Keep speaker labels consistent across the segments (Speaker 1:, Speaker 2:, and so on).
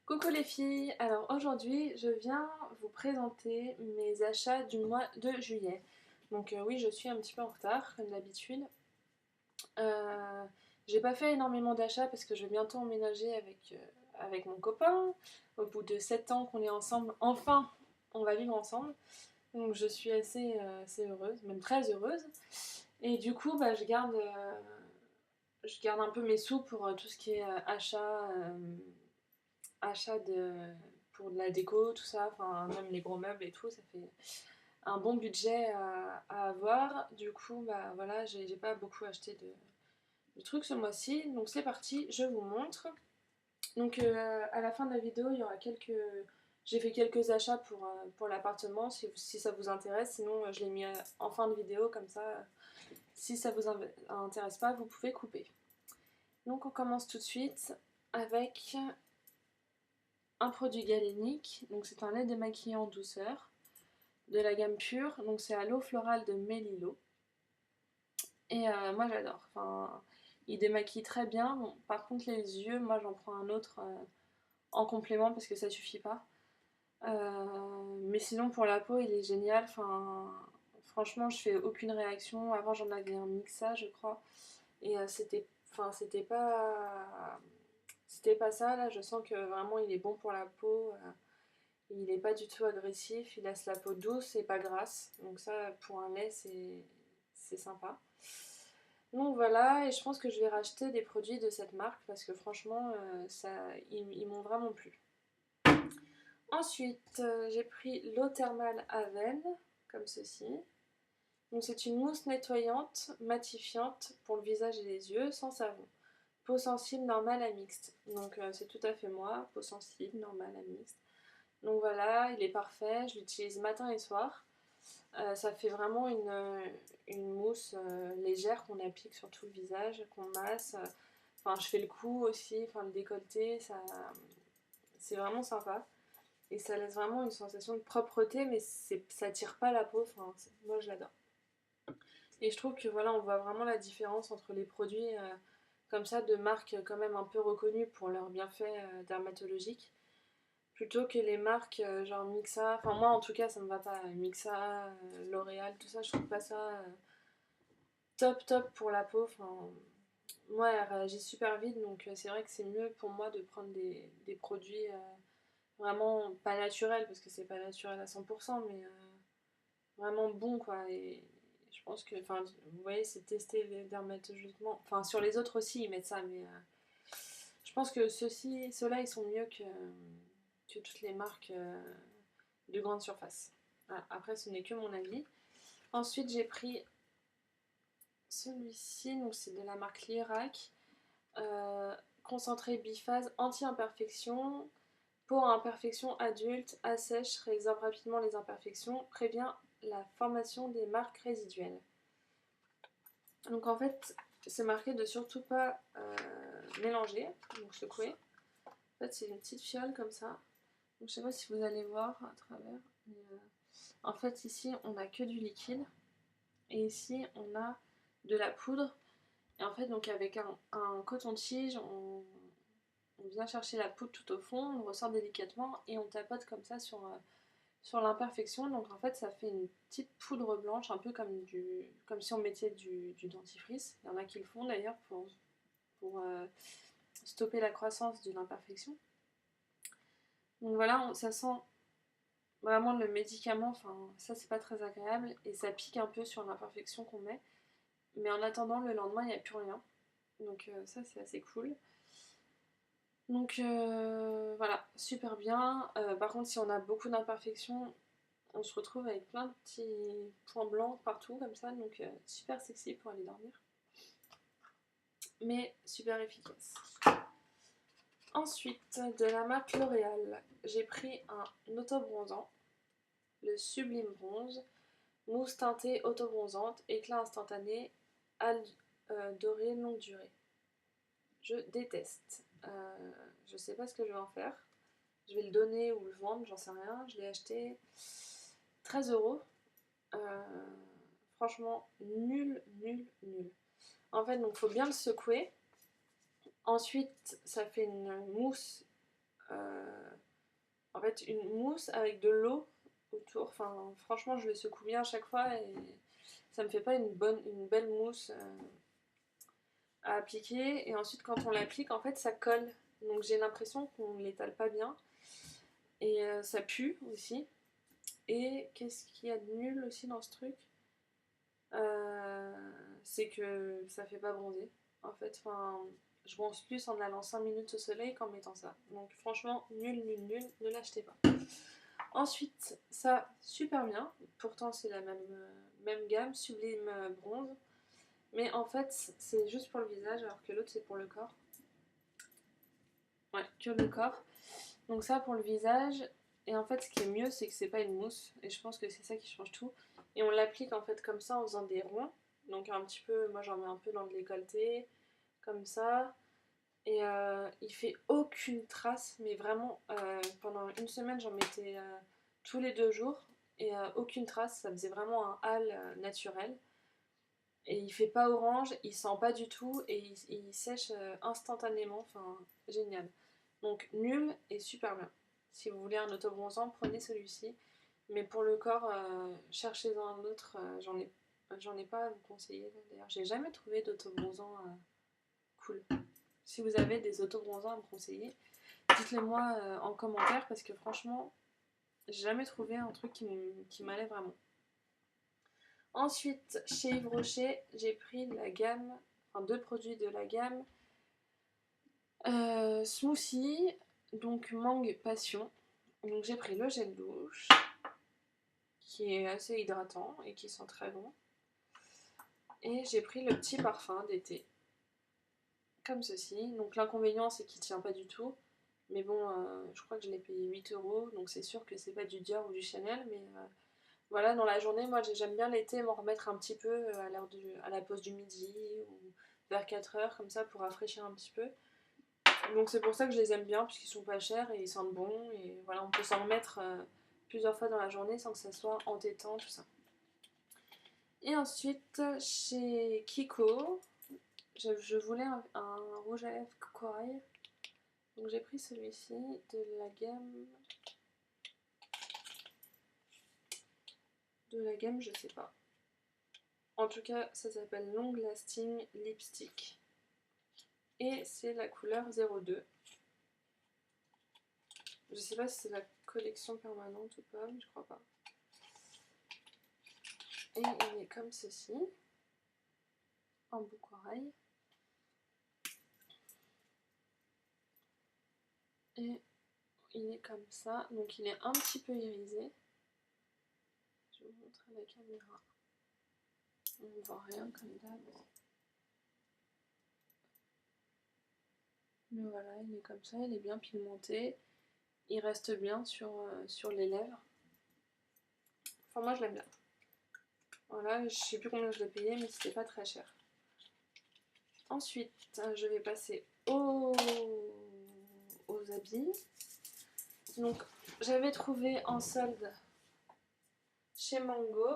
Speaker 1: Coucou les filles, alors aujourd'hui je viens vous présenter mes achats du mois de juillet. Donc oui, je suis un petit peu en retard comme d'habitude. Euh, j'ai pas fait énormément d'achats parce que je vais bientôt emménager avec mon copain. Au bout de 7 ans qu'on est ensemble, enfin on va vivre ensemble. Donc je suis assez heureuse, même très heureuse. Et du coup je garde un peu mes sous pour tout ce qui est achat pour de la déco, tout ça, enfin même les gros meubles et tout, ça fait un bon budget à avoir. Du coup, bah voilà, j'ai pas beaucoup acheté de trucs ce mois-ci. Donc c'est parti, je vous montre. Donc à la fin de la vidéo, il y aura quelques... J'ai fait quelques achats pour l'appartement, si ça vous intéresse. Sinon, je l'ai mis en fin de vidéo, comme ça, si ça vous intéresse pas, vous pouvez couper. Donc on commence tout de suite avec un produit galénique, donc c'est un lait démaquillant en douceur de la gamme pure, donc c'est à l'eau florale de Melilo. Et moi j'adore, enfin, il démaquille très bien. Bon, par contre les yeux, moi j'en prends un autre en complément parce que ça suffit pas. Mais sinon pour la peau il est génial, enfin, franchement je fais aucune réaction. Avant j'en avais un Mixa je crois, et c'était pas ça. Là je sens que vraiment il est bon pour la peau. Il n'est pas du tout agressif, il laisse la peau douce et pas grasse. Donc ça, pour un lait, c'est sympa. Donc voilà, et je pense que je vais racheter des produits de cette marque parce que franchement, ils m'ont vraiment plu. Ensuite, j'ai pris l'eau thermale Aven, comme ceci. Donc c'est une mousse nettoyante, matifiante pour le visage et les yeux, sans savon. Peau sensible, normale à mixte. Donc c'est tout à fait moi, peau sensible, normale à mixte. Donc voilà, il est parfait, je l'utilise matin et soir. Ça fait vraiment une mousse légère qu'on applique sur tout le visage, qu'on masse. Enfin, je fais le cou aussi, enfin le décolleté, c'est vraiment sympa. Et ça laisse vraiment une sensation de propreté, mais ça tire pas la peau. Enfin, moi, je l'adore. Et je trouve que voilà, on voit vraiment la différence entre les produits comme ça de marques quand même un peu reconnues pour leurs bienfaits dermatologiques, plutôt que les marques genre Mixa. Enfin, moi en tout cas, ça me va pas. Mixa, L'Oréal, tout ça, je trouve pas ça top pour la peau. Enfin, moi, elle réagit super vite, donc c'est vrai que c'est mieux pour moi de prendre des produits vraiment pas naturels, parce que c'est pas naturel à 100%, mais vraiment bons, quoi. Et je pense que, enfin, vous voyez, c'est testé dermatologiquement. Enfin, sur les autres aussi, ils mettent ça, mais je pense que ceux-là, ils sont mieux que toutes les marques de grande surface. Voilà. Après, ce n'est que mon avis. Ensuite, j'ai pris celui-ci, donc c'est de la marque Lirac. Concentré biphase anti-imperfection, peau à imperfection adulte, assèche, résorbe rapidement les imperfections, prévient la formation des marques résiduelles. Donc en fait, c'est marqué de surtout pas mélanger, donc secouer. En fait, c'est une petite fiole comme ça. Donc je sais pas si vous allez voir à travers. Mais, en fait, ici, on n'a que du liquide. Et ici, on a de la poudre. Et en fait, donc avec un coton-tige, on vient chercher la poudre tout au fond, on ressort délicatement et on tapote comme ça sur l'imperfection. Donc en fait, ça fait une petite poudre blanche, un peu comme si on mettait du dentifrice. Il y en a qui le font d'ailleurs pour stopper la croissance de l'imperfection. Donc voilà, ça sent vraiment le médicament. Enfin, ça, c'est pas très agréable et ça pique un peu sur l'imperfection qu'on met. Mais en attendant, le lendemain, il n'y a plus rien. Donc ça, c'est assez cool. Donc voilà, super bien. Par contre, si on a beaucoup d'imperfections, on se retrouve avec plein de petits points blancs partout comme ça. Donc super sexy pour aller dormir. Mais super efficace. Ensuite, de la marque L'Oréal, j'ai pris un autobronzant, le Sublime Bronze, mousse teintée autobronzante, éclat instantané, dorée longue durée. Je déteste. Je sais pas ce que je vais en faire. Je vais le donner ou le vendre, j'en sais rien. Je l'ai acheté 13 €. Franchement, nul. En fait, donc il faut bien le secouer. Ensuite, ça fait une mousse en fait une mousse avec de l'eau autour. Enfin, franchement, je le secoue bien à chaque fois et ça me fait pas une belle mousse à appliquer. Et ensuite, quand on l'applique, en fait, ça colle. Donc j'ai l'impression qu'on ne l'étale pas bien. Et ça pue aussi. Et qu'est-ce qu'il y a de nul aussi dans ce truc? C'est que ça fait pas bronzer. En fait, enfin, je bronze plus en allant 5 minutes au soleil qu'en mettant ça. Donc franchement, nul, nul, nul, ne l'achetez pas. Ensuite, ça, super bien. Pourtant, c'est la même gamme, Sublime Bronze. Mais en fait, c'est juste pour le visage, alors que l'autre, c'est pour le corps. Ouais, que le corps. Donc ça, pour le visage. Et en fait, ce qui est mieux, c'est que c'est pas une mousse. Et je pense que c'est ça qui change tout. Et on l'applique en fait comme ça en faisant des ronds. Donc un petit peu, moi j'en mets un peu dans le décolleté, comme ça. Et il fait aucune trace, mais vraiment, pendant une semaine, j'en mettais tous les 2 jours. Et aucune trace, ça faisait vraiment un hâle naturel. Et il fait pas orange, il sent pas du tout, et il sèche instantanément, enfin, génial. Donc nul et super bien. Si vous voulez un autobronzant, prenez celui-ci. Mais pour le corps, cherchez-en un autre, j'en ai pas à vous conseiller. D'ailleurs, j'ai jamais trouvé d'autobronzant cool. Si vous avez des autobronzants à me conseiller, dites-le moi en commentaire parce que franchement, j'ai jamais trouvé un truc qui m'allait vraiment. Ensuite, chez Yves Rocher, j'ai pris la gamme, enfin 2 produits de la gamme Smoothie, donc Mangue Passion. Donc j'ai pris le gel douche, qui est assez hydratant et qui sent très bon. Et j'ai pris le petit parfum d'été, comme ceci. Donc l'inconvénient, c'est qu'il tient pas du tout. Mais bon, je crois que je l'ai payé 8 €, donc c'est sûr que c'est pas du Dior ou du Chanel, mais voilà, dans la journée, moi j'aime bien l'été m'en remettre un petit peu à la pause du midi ou vers 4 h, comme ça pour rafraîchir un petit peu. Donc c'est pour ça que je les aime bien, puisqu'ils sont pas chers et ils sentent bon. Et voilà, on peut s'en remettre plusieurs fois dans la journée sans que ça soit entêtant, tout ça. Et ensuite, chez Kiko, je voulais un rouge à lèvres corail. Donc j'ai pris celui-ci de la gamme. Je sais pas. En tout cas, ça s'appelle Long Lasting Lipstick. Et c'est la couleur 02. Je sais pas si c'est la collection permanente ou pas, mais je crois pas. Et il est comme ceci, en bout corail. Et il est comme ça, donc il est un petit peu irisé. Je vais vous montrer à la caméra. On ne voit rien comme d'hab. Mais voilà, il est comme ça, il est bien pigmenté. Il reste bien sur les lèvres. Enfin, moi je l'aime bien. Voilà, je sais plus combien je l'ai payé, mais c'était pas très cher. Ensuite, je vais passer aux habits. Donc, j'avais trouvé en solde chez Mango.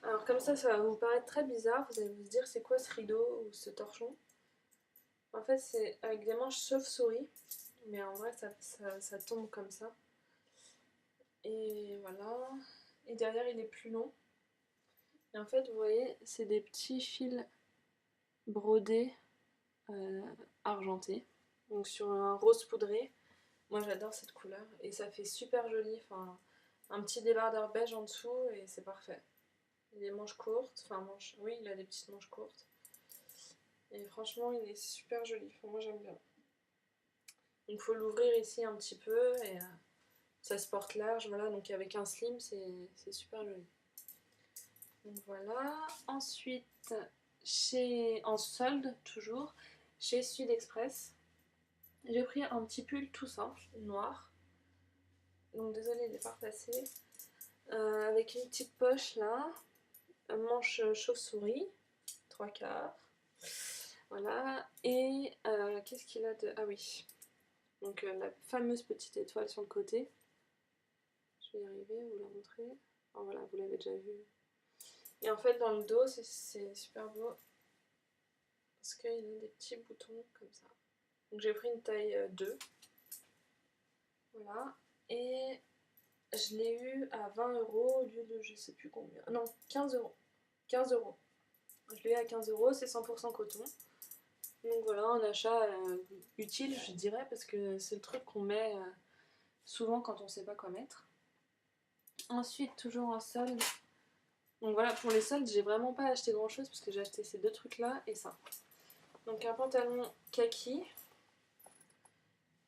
Speaker 1: Alors comme ça va vous paraître très bizarre. Vous allez vous dire c'est quoi ce rideau ou ce torchon. En fait, c'est avec des manches chauve-souris. Mais en vrai, ça tombe comme ça. Et voilà. Et derrière, il est plus long. Et en fait, vous voyez, c'est des petits fils brodés argentés. Donc sur un rose poudré. Moi, j'adore cette couleur. Et ça fait super joli. Enfin, un petit débardeur beige en dessous et c'est parfait. Il a des manches courtes. Enfin, oui, il a des petites manches courtes. Et franchement, il est super joli. Enfin, moi, j'aime bien. Donc, il faut l'ouvrir ici un petit peu et ça se porte large. Voilà, donc avec un slim, c'est super joli. Donc voilà. Ensuite, en solde, toujours, chez Sud Express, j'ai pris un petit pull tout simple, noir. Donc désolée, il n'est pas repassé. Avec une petite poche là, manche chauve-souris, 3/4. Voilà. Et qu'est-ce qu'il a de... Ah oui. Donc la fameuse petite étoile sur le côté. Je vais y arriver à vous la montrer. Oh, voilà, vous l'avez déjà vu. Et en fait, dans le dos, c'est super beau. Parce qu'il a des petits boutons comme ça. Donc j'ai pris une taille 2. Voilà. Voilà. Et je l'ai eu à 20 euros au lieu de je sais plus combien. Non, 15 euros. 15 euros. Je l'ai eu à 15 euros, c'est 100% coton. Donc voilà, un achat utile, je dirais, parce que c'est le truc qu'on met souvent quand on sait pas quoi mettre. Ensuite, toujours en solde. Donc voilà, pour les soldes, j'ai vraiment pas acheté grand chose parce que j'ai acheté ces deux trucs là et ça. Donc un pantalon kaki,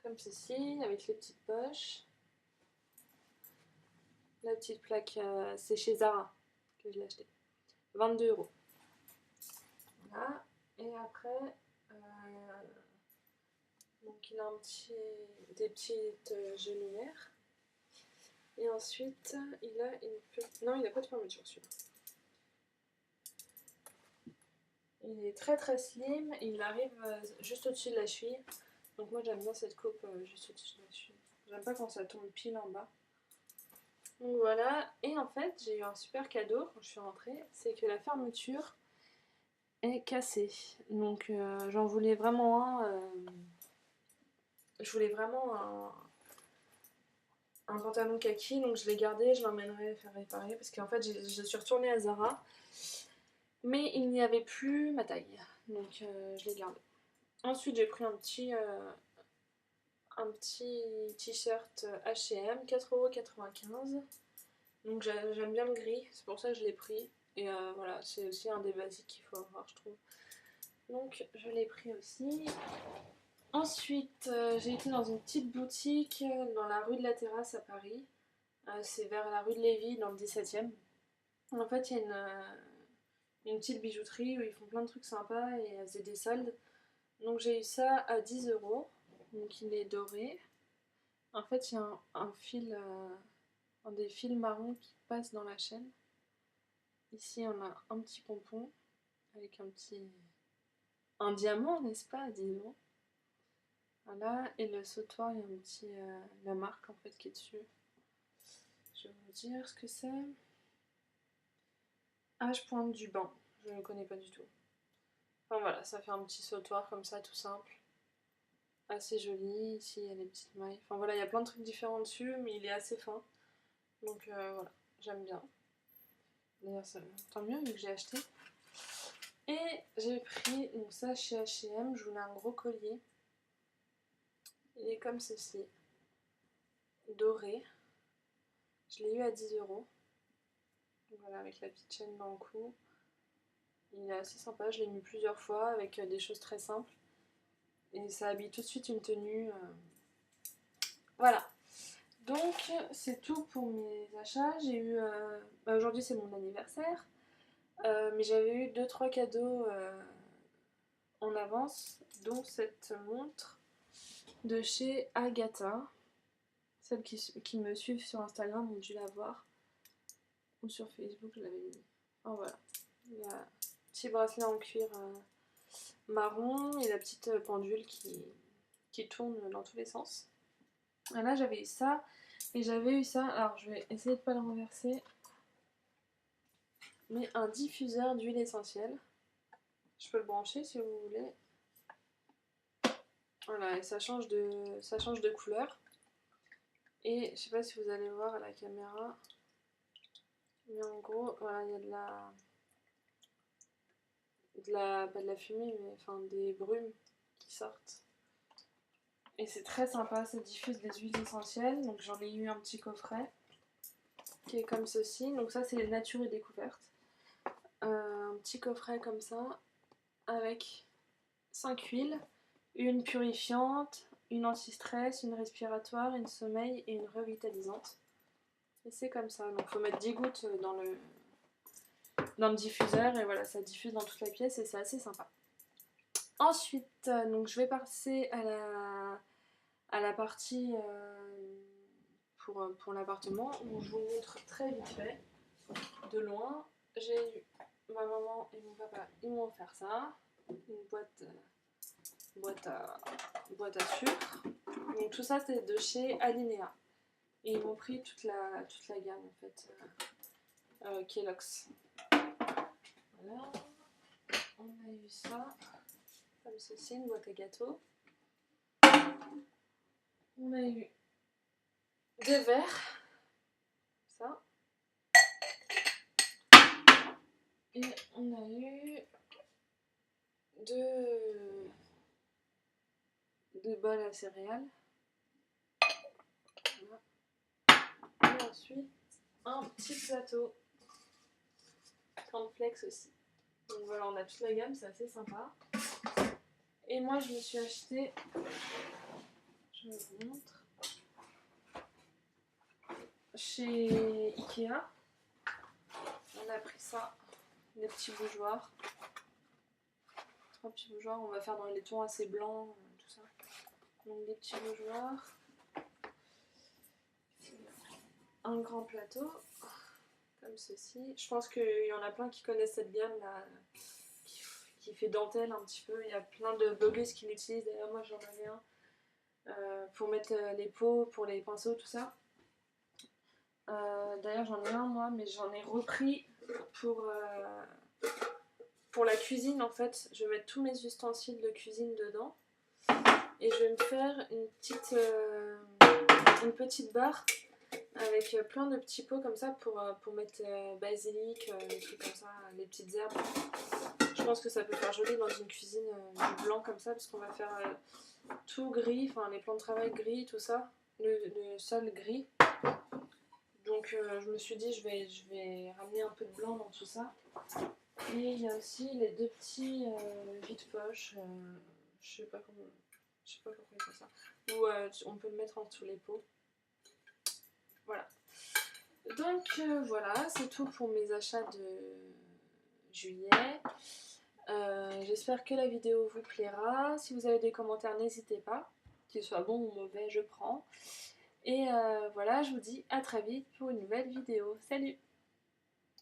Speaker 1: comme ceci, avec les petites poches. La petite plaque, c'est chez Zara que je l'ai acheté. 22 euros. Voilà. Et après, donc il a des petites genouillères. Et ensuite, il a une petite... Non, il n'a pas de fermeture celui-là. Il est très très slim, il arrive juste au-dessus de la cheville. Donc moi j'aime bien cette coupe juste au-dessus de la cheville. J'aime pas quand ça tombe pile en bas. Donc voilà, et en fait j'ai eu un super cadeau quand je suis rentrée, c'est que la fermeture est cassée. Donc j'en voulais vraiment un. Je voulais vraiment un pantalon kaki, donc je l'ai gardé, je l'emmènerai faire réparer parce qu'en fait je suis retournée à Zara. Mais il n'y avait plus ma taille, donc je l'ai gardé. Ensuite, j'ai pris un petit t-shirt H&M, 4,95 €. Donc j'aime bien le gris, c'est pour ça que je l'ai pris. Et voilà, c'est aussi un des basiques qu'il faut avoir, je trouve. Donc je l'ai pris aussi. Ensuite, j'ai été dans une petite boutique dans la rue de la Terrasse à Paris. C'est vers la rue de Lévis, dans le 17e. En fait, il y a une petite bijouterie où ils font plein de trucs sympas et elles faisaient des soldes. Donc j'ai eu ça à 10 euros. Donc il est doré. En fait, il y a un fil, un des fils marrons qui passe dans la chaîne. Ici, on a un petit pompon avec un diamant, n'est-ce pas, disons. Voilà, et le sautoir, il y a un petit, la marque en fait qui est dessus. Je vais vous dire ce que c'est. H pointe du banc, je ne connais pas du tout. Enfin voilà, ça fait un petit sautoir comme ça, tout simple. Assez joli, ici il y a les petites mailles. Enfin voilà, il y a plein de trucs différents dessus, mais il est assez fin. Donc voilà, j'aime bien. D'ailleurs, tant mieux vu que j'ai acheté. Et j'ai pris donc ça chez H&M, je voulais un gros collier. Il est comme ceci, doré. Je l'ai eu à 10 euros. Voilà, avec la petite chaîne dans le cou. Il est assez sympa, je l'ai mis plusieurs fois avec des choses très simples. Et ça habille tout de suite une tenue. Voilà. Donc c'est tout pour mes achats. J'ai eu... aujourd'hui c'est mon anniversaire. Mais j'avais eu 2-3 cadeaux en avance, dont cette montre de chez Agatha. Celles qui me suivent sur Instagram ont dû la voir. Ou sur Facebook, je l'avais mis. Oh voilà. Il y a un petit bracelet en cuir marron et la petite pendule qui tourne dans tous les sens. Et là, j'avais eu ça. Et j'avais eu ça. Alors, je vais essayer de ne pas le renverser. Mais un diffuseur d'huile essentielle. Je peux le brancher si vous voulez. Voilà, et ça change de couleur. Et je sais pas si vous allez voir à la caméra. Mais en gros, voilà, il y a pas de la fumée, mais enfin des brumes qui sortent. Et c'est très sympa, ça diffuse des huiles essentielles. Donc j'en ai eu un petit coffret qui est comme ceci. Donc ça c'est nature et découverte. Un petit coffret comme ça avec 5 huiles, une purifiante, une anti-stress, une respiratoire, une sommeil et une revitalisante. Et c'est comme ça, donc il faut mettre 10 gouttes dans le diffuseur et voilà, ça diffuse dans toute la pièce et c'est assez sympa. Ensuite, donc je vais passer à la partie pour l'appartement où je vous montre très vite fait, de loin. J'ai eu ma maman et mon papa, ils m'ont offert ça, une boîte à sucre. Donc tout ça c'est de chez Alinea. Et ils m'ont pris toute la gamme en fait, Kellogg's. Voilà, on a eu ça, comme ceci, une boîte à gâteaux. On a eu 2 verres, ça. Et on a eu deux bols à céréales. Voilà. Et ensuite, un petit plateau. Cornflakes aussi. Donc voilà, on a toute la gamme, c'est assez sympa. Et moi, je me suis acheté, je vous montre, chez Ikea. On a pris ça, des petits bougeoirs. 3 petits bougeoirs, on va faire dans les tons assez blancs, tout ça. Donc des petits bougeoirs. Un grand plateau, comme ceci. Je pense qu'il y en a plein qui connaissent cette gamme là, qui fait dentelle un petit peu. Il y a plein de blogueuses qui l'utilisent, d'ailleurs moi j'en avais un. Pour mettre les pots, pour les pinceaux, tout ça. D'ailleurs j'en ai un moi, mais j'en ai repris pour la cuisine en fait. Je vais mettre tous mes ustensiles de cuisine dedans. Et je vais me faire une petite barre avec plein de petits pots comme ça pour mettre basilic, des trucs comme ça, les petites herbes. Je pense que ça peut faire joli dans une cuisine du blanc comme ça, parce qu'on va faire tout gris, enfin les plans de travail gris, tout ça, le sol gris. Donc je me suis dit je vais ramener un peu de blanc dans tout ça. Et il y a aussi les 2 petits vide-poches, je sais pas comment ils font ça. Ou on peut le mettre en dessous les pots. Voilà. Donc voilà, c'est tout pour mes achats de juillet. J'espère que la vidéo vous plaira. Si vous avez des commentaires, n'hésitez pas. Qu'ils soient bons ou mauvais, je prends. Et voilà, je vous dis à très vite pour une nouvelle vidéo. Salut!